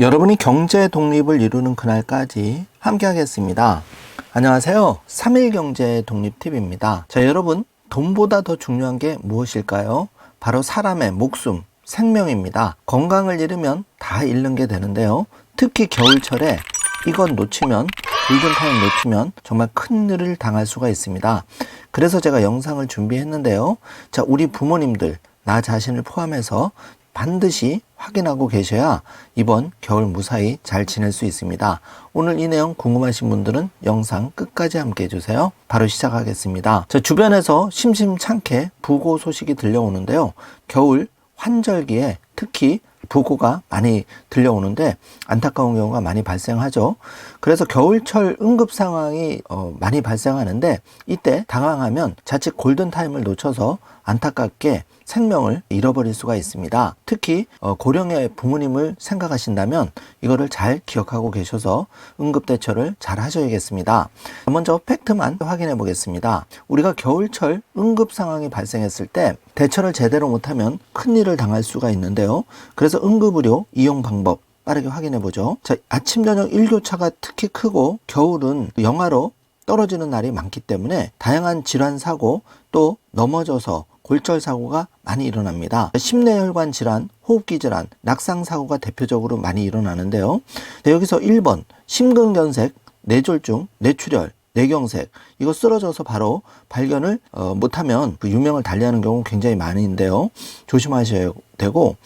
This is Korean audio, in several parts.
여러분이 경제 독립을 이루는 그날까지 함께 하겠습니다. 안녕하세요. 3일 경제 독립 팁입니다. 자, 여러분, 돈보다 더 중요한 게 무엇일까요? 바로 사람의 목숨, 생명입니다. 건강을 잃으면 다 잃는 게 되는데요. 특히 겨울철에 이건 놓치면, 골든타임 놓치면 정말 큰 일을 당할 수가 있습니다. 그래서 제가 영상을 준비했는데요. 자, 우리 부모님들, 나 자신을 포함해서 반드시 확인하고 계셔야 이번 겨울 무사히 잘 지낼 수 있습니다. 오늘 이 내용 궁금하신 분들은 영상 끝까지 함께 해주세요. 바로 시작하겠습니다. 자, 주변에서 심심찮게 부고 소식이 들려오는데요. 겨울 환절기에 특히 부고가 많이 들려오는데 안타까운 경우가 많이 발생하죠. 그래서 겨울철 응급 상황이 많이 발생하는데 이때 당황하면 자칫 골든타임을 놓쳐서 안타깝게 생명을 잃어버릴 수가 있습니다. 특히 고령의 부모님을 생각하신다면 이거를 잘 기억하고 계셔서 응급대처를 잘 하셔야겠습니다. 먼저 팩트만 확인해 보겠습니다. 우리가 겨울철 응급 상황이 발생했을 때 대처를 제대로 못하면 큰일을 당할 수가 있는데요. 그래서 응급의료 이용 방법 빠르게 확인해 보죠. 자, 아침 저녁 일교차가 특히 크고 겨울은 영하로 떨어지는 날이 많기 때문에 다양한 질환 사고 또 넘어져서 골절 사고가 많이 일어납니다. 심내혈관 질환, 호흡기 질환, 낙상 사고가 대표적으로 많이 일어나는데요. 여기서 1번 심근경색, 뇌졸중, 뇌출혈, 뇌경색 이거 쓰러져서 바로 발견을 못하면 그 유명을 달리하는 경우 굉장히 많은데요. 조심하셔야 되고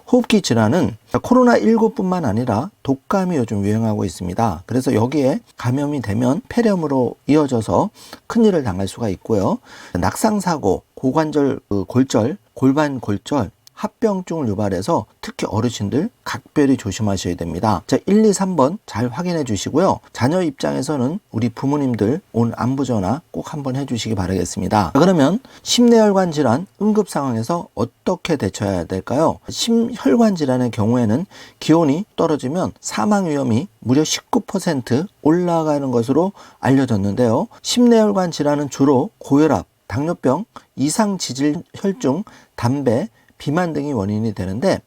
호흡기 질환은 코로나19뿐만 아니라 독감이 요즘 유행하고 있습니다. 그래서 여기에 감염이 되면 폐렴으로 이어져서 큰일을 당할 수가 있고요. 낙상사고, 고관절 골절, 골반 골절, 합병증을 유발해서 특히 어르신들 각별히 조심하셔야 됩니다. 자, 1, 2, 3번 잘 확인해 주시고요. 자녀 입장에서는 우리 부모님들 오늘 안부전화 꼭 한번 해주시기 바라겠습니다. 자, 그러면 심내혈관 질환 응급 상황에서 어떻게 대처해야 될까요? 심혈관 질환의 경우에는 기온이 떨어지면 사망 위험이 무려 19% 올라가는 것으로 알려졌는데요. 심내혈관 질환은 주로 고혈압, 당뇨병, 이상지질 혈중, 담배, 비만 등이 원인이 되는데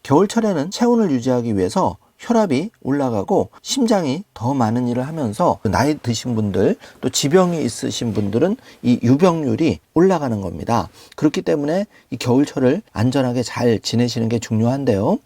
겨울철에는 체온을 유지하기 위해서 혈압이 올라가고 심장이 더 많은 일을 하면서 나이 드신 분들 또 지병이 있으신 분들은 이 유병률이 올라가는 겁니다. 그렇기 때문에 이 겨울철을 안전하게 잘 지내시는 게 중요한데요.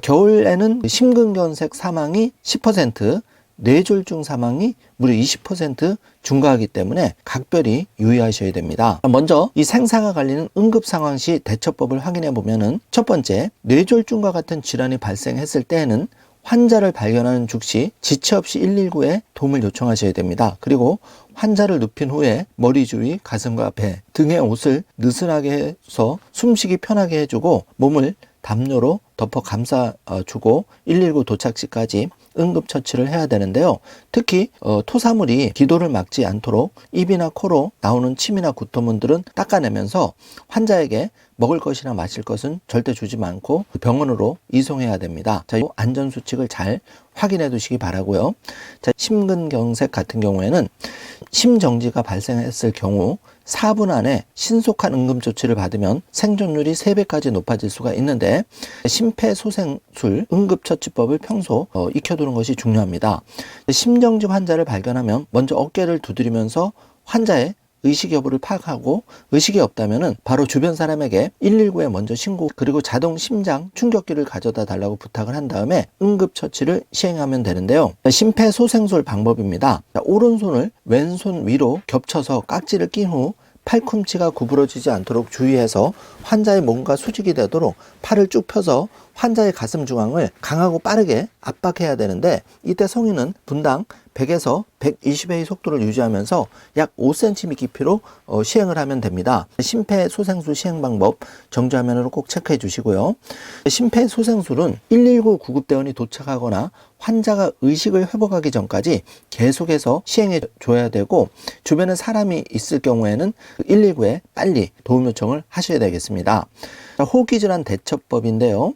겨울에는 심근경색 사망이 10%, 뇌졸중 사망이 무려 20% 증가하기 때문에 각별히 유의하셔야 됩니다. 먼저 이 생사가 갈리는 응급 상황 시 대처법을 확인해 보면은 첫 번째, 뇌졸중과 같은 질환이 발생했을 때에는 환자를 발견하는 즉시 지체 없이 119에 도움을 요청하셔야 됩니다. 그리고 환자를 눕힌 후에 머리 주위, 가슴과 배 등의 옷을 느슨하게 해서 숨쉬기 편하게 해주고 몸을 담요로 덮어 감싸주고 119 도착 시까지 응급처치를 해야 되는데요. 특히 토사물이 기도를 막지 않도록 입이나 코로 나오는 침이나 구토문들은 닦아내면서 환자에게 먹을 것이나 마실 것은 절대 주지 않고 병원으로 이송해야 됩니다. 자, 이 안전수칙을 잘 확인해 두시기 바라고요. 자, 심근경색 같은 경우에는 심정지가 발생했을 경우 4분 안에 신속한 응급조치를 받으면 생존율이 3배까지 높아질 수가 있는데 심폐소생술 응급처치법을 평소 익혀두는 것이 중요합니다. 심정지 환자를 발견하면 먼저 어깨를 두드리면서 환자의 의식 여부를 파악하고 의식이 없다면 바로 주변 사람에게 119에 먼저 신고 그리고 자동 심장 충격기를 가져다 달라고 부탁을 한 다음에 응급처치를 시행하면 되는데요. 심폐소생술 방법입니다. 오른손을 왼손 위로 겹쳐서 깍지를 낀 후 팔꿈치가 구부러지지 않도록 주의해서 환자의 몸과 수직이 되도록 팔을 쭉 펴서 환자의 가슴 중앙을 강하고 빠르게 압박해야 되는데 이때 성인은 분당 100에서 120회의 속도를 유지하면서 약 5cm 깊이로 시행을 하면 됩니다. 심폐소생술 시행 방법 정지화면으로 꼭 체크해 주시고요. 심폐소생술은 119 구급대원이 도착하거나 환자가 의식을 회복하기 전까지 계속해서 시행해 줘야 되고 주변에 사람이 있을 경우에는 119에 빨리 도움 요청을 하셔야 되겠습니다. 호흡기 질환 대처법인데요.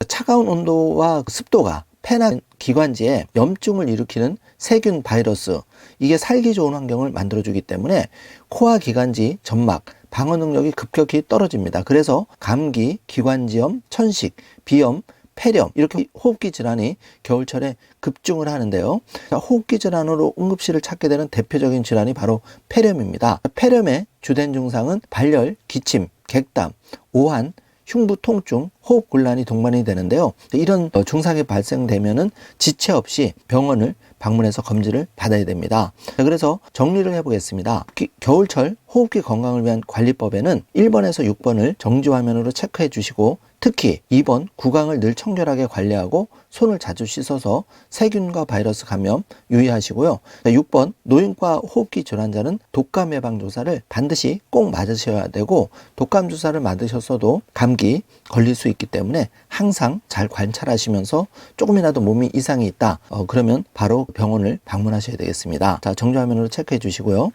차가운 온도와 습도가 폐나 기관지에 염증을 일으키는 세균 바이러스 이게 살기 좋은 환경을 만들어주기 때문에 코와 기관지, 점막, 방어 능력이 급격히 떨어집니다. 그래서 감기, 기관지염, 천식, 비염, 폐렴, 이렇게 호흡기 질환이 겨울철에 급증을 하는데요. 호흡기 질환으로 응급실을 찾게 되는 대표적인 질환이 바로 폐렴입니다. 폐렴의 주된 증상은 발열, 기침, 객담, 오한, 흉부 통증, 호흡 곤란이 동반이 되는데요. 이런 증상이 발생되면은 지체 없이 병원을 방문해서 검진을 받아야 됩니다. 그래서 정리를 해보겠습니다. 겨울철 호흡기 건강을 위한 관리법에는 1번에서 6번을 정지화면으로 체크해 주시고, 특히 2번 구강을 늘 청결하게 관리하고 손을 자주 씻어서 세균과 바이러스 감염 유의하시고요. 6번 노인과 호흡기 질환자는 독감 예방 주사를 반드시 꼭 맞으셔야 되고, 독감 주사를 맞으셨어도 감기 걸릴 수 있기 때문에 항상 잘 관찰하시면서 조금이라도 몸이 이상이 있다 그러면 바로 병원을 방문하셔야 되겠습니다. 자, 정지화면으로 체크해 주시고요.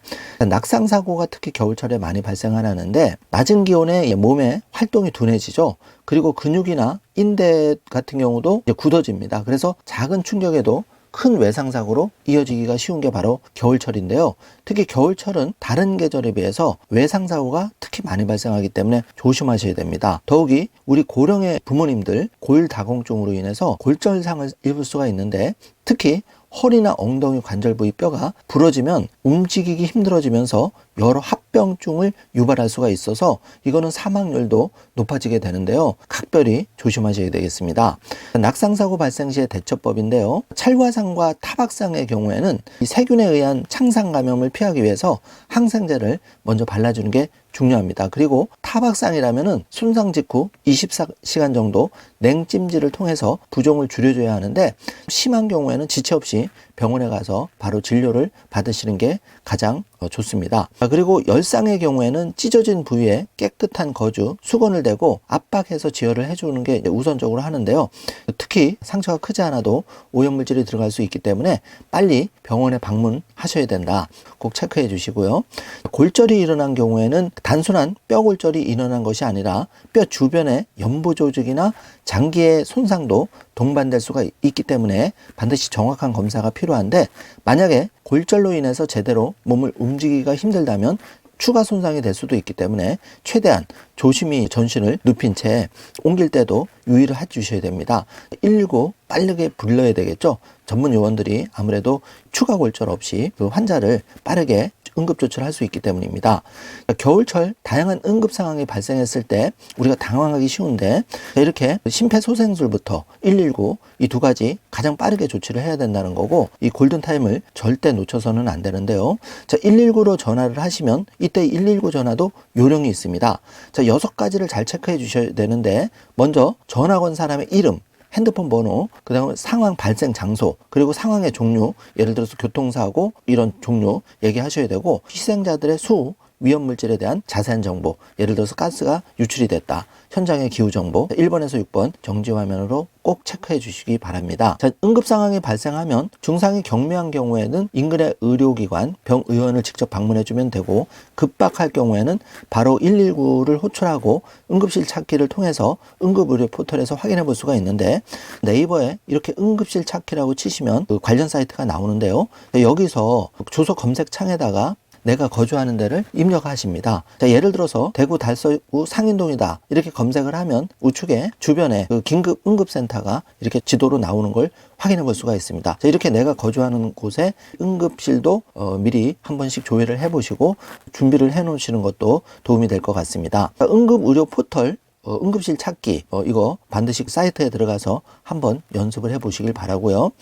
낙상 사고가 특히 겨울철에 많이 발생하는데, 낮은 기온에 몸의 활동이 둔해지죠. 그리고 근육이나 인대 같은 경우도 이제 굳어집니다. 그래서 작은 충격에도 큰 외상사고로 이어지기가 쉬운 게 바로 겨울철인데요. 특히 겨울철은 다른 계절에 비해서 외상사고가 특히 많이 발생하기 때문에 조심하셔야 됩니다. 더욱이 우리 고령의 부모님들 골다공증으로 인해서 골절상을 입을 수가 있는데, 특히 허리나 엉덩이 관절 부위 뼈가 부러지면 움직이기 힘들어지면서 여러 합병증을 유발할 수가 있어서 이거는 사망률도 높아지게 되는데요. 각별히 조심하셔야 되겠습니다. 낙상사고 발생 시의 대처법인데요. 찰과상과 타박상의 경우에는 이 세균에 의한 창상 감염을 피하기 위해서 항생제를 먼저 발라주는 게 중요합니다. 그리고 타박상이라면은 손상 직후 24시간 정도 냉찜질을 통해서 부종을 줄여줘야 하는데, 심한 경우에는 지체 없이 병원에 가서 바로 진료를 받으시는 게 가장 좋습니다. 그리고 열상의 경우에는 찢어진 부위에 깨끗한 거즈, 수건을 대고 압박해서 지혈을 해주는 게 우선적으로 하는데요. 특히 상처가 크지 않아도 오염물질이 들어갈 수 있기 때문에 빨리 병원에 방문하셔야 된다. 꼭 체크해 주시고요. 골절이 일어난 경우에는 단순한 뼈 골절이 일어난 것이 아니라 뼈 주변의 연부 조직이나 장기의 손상도 동반될 수가 있기 때문에 반드시 정확한 검사가 필요한데, 만약에 골절로 인해서 제대로 몸을 움직이기가 힘들다면 추가 손상이 될 수도 있기 때문에 최대한 조심히 전신을 눕힌 채 옮길 때도 유의를 해주셔야 됩니다. 119 빠르게 불러야 되겠죠. 전문 요원들이 아무래도 추가 골절 없이 그 환자를 빠르게 응급조치를 할 수 있기 때문입니다. 겨울철 다양한 응급 상황이 발생했을 때 우리가 당황하기 쉬운데, 이렇게 심폐소생술부터 119 이 두 가지 가장 빠르게 조치를 해야 된다는 거고, 이 골든타임을 절대 놓쳐서는 안 되는데요. 자, 119로 전화를 하시면 이때 119 전화도 요령이 있습니다. 자, 6가지를 잘 체크해 주셔야 되는데, 먼저 전화 건 사람의 이름, 핸드폰 번호, 그 다음에 상황 발생 장소, 그리고 상황의 종류, 예를 들어서 교통사고 이런 종류 얘기하셔야 되고, 희생자들의 수, 위험물질에 대한 자세한 정보, 예를 들어서 가스가 유출이 됐다, 현장의 기후 정보, 1번에서 6번 정지화면으로 꼭 체크해 주시기 바랍니다. 자, 응급 상황이 발생하면 증상이 경미한 경우에는 인근의 의료기관, 병의원을 직접 방문해 주면 되고, 급박할 경우에는 바로 119를 호출하고 응급실 찾기를 통해서 응급의료 포털에서 확인해 볼 수가 있는데, 네이버에 이렇게 응급실 찾기라고 치시면 그 관련 사이트가 나오는데요. 여기서 주소 검색 창에다가 내가 거주하는 데를 입력하십니다. 자, 예를 들어서 대구 달서구 상인동이다 이렇게 검색을 하면 우측에 주변에 그 긴급 응급센터가 이렇게 지도로 나오는 걸 확인해 볼 수가 있습니다. 자, 이렇게 내가 거주하는 곳에 응급실도 미리 한 번씩 조회를 해 보시고 준비를 해 놓으시는 것도 도움이 될 것 같습니다. 자, 응급의료 포털 응급실 찾기 이거 반드시 사이트에 들어가서 한번 연습을 해 보시길 바라고요.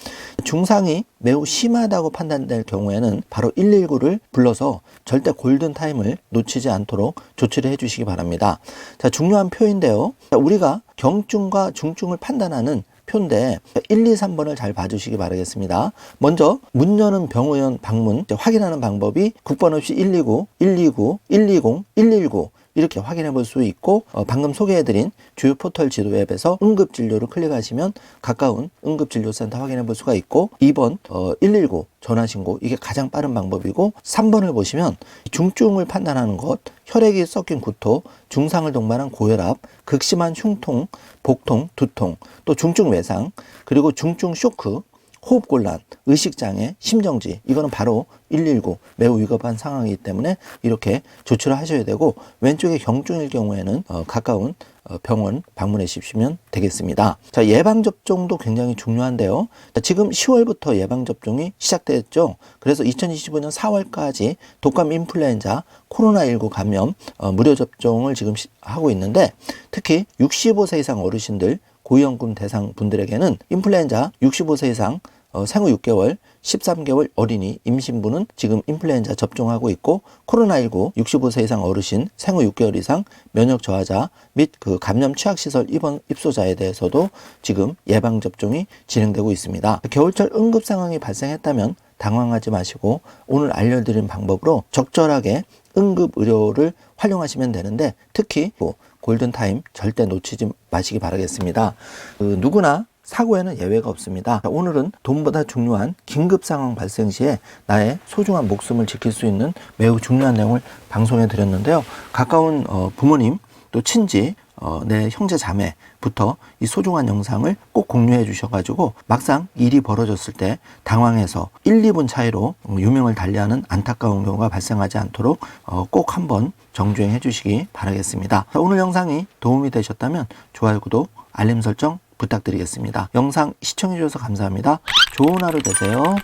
증상이 매우 심하다고 판단될 경우에는 바로 119를 불러서 절대 골든타임을 놓치지 않도록 조치를 해 주시기 바랍니다. 자, 중요한 표인데요. 자, 우리가 경증과 중증을 판단하는 표인데 1, 2, 3번을 잘 봐주시기 바라겠습니다. 먼저 문 여는 병의원 방문 확인하는 방법이 국번 없이 129, 129, 120, 119 이렇게 확인해 볼 수 있고, 방금 소개해드린 주요 포털 지도 앱에서 응급진료를 클릭하시면 가까운 응급진료센터 확인해 볼 수가 있고, 2번 119 전화신고 이게 가장 빠른 방법이고, 3번을 보시면 중증을 판단하는 것, 혈액이 섞인 구토, 중상을 동반한 고혈압, 극심한 흉통, 복통, 두통, 또 중증 외상, 그리고 중증 쇼크, 호흡곤란, 의식장애, 심정지, 이거는 바로 119 매우 위급한 상황이기 때문에 이렇게 조치를 하셔야 되고, 왼쪽에 경중일 경우에는 가까운 병원 방문해 주시면 되겠습니다. 자, 예방접종도 굉장히 중요한데요. 자, 지금 10월부터 예방접종이 시작됐죠. 그래서 2025년 4월까지 독감 인플루엔자 코로나19 감염 무료 접종을 지금 하고 있는데, 특히 65세 이상 어르신들, 고위험군 대상 분들에게는 인플루엔자 65세 이상 생후 6개월, 13개월 어린이, 임신부는 지금 인플루엔자 접종하고 있고, 코로나19 65세 이상 어르신, 생후 6개월 이상 면역 저하자 및 그 감염 취약시설 입소자에 대해서도 지금 예방접종이 진행되고 있습니다. 겨울철 응급 상황이 발생했다면 당황하지 마시고 오늘 알려드린 방법으로 적절하게 응급 의료를 활용하시면 되는데, 특히 골든타임 절대 놓치지 마시기 바라겠습니다. 누구나 사고에는 예외가 없습니다. 오늘은 돈보다 중요한 긴급 상황 발생 시에 나의 소중한 목숨을 지킬 수 있는 매우 중요한 내용을 방송해 드렸는데요. 가까운 부모님, 또 친지, 내 형제 자매부터 이 소중한 영상을 꼭 공유해 주셔가지고 막상 일이 벌어졌을 때 당황해서 1, 2분 차이로 유명을 달리하는 안타까운 경우가 발생하지 않도록 꼭 한번 정주행해 주시기 바라겠습니다. 오늘 영상이 도움이 되셨다면 좋아요, 구독, 알림 설정 부탁드리겠습니다. 영상 시청해 주셔서 감사합니다. 좋은 하루 되세요.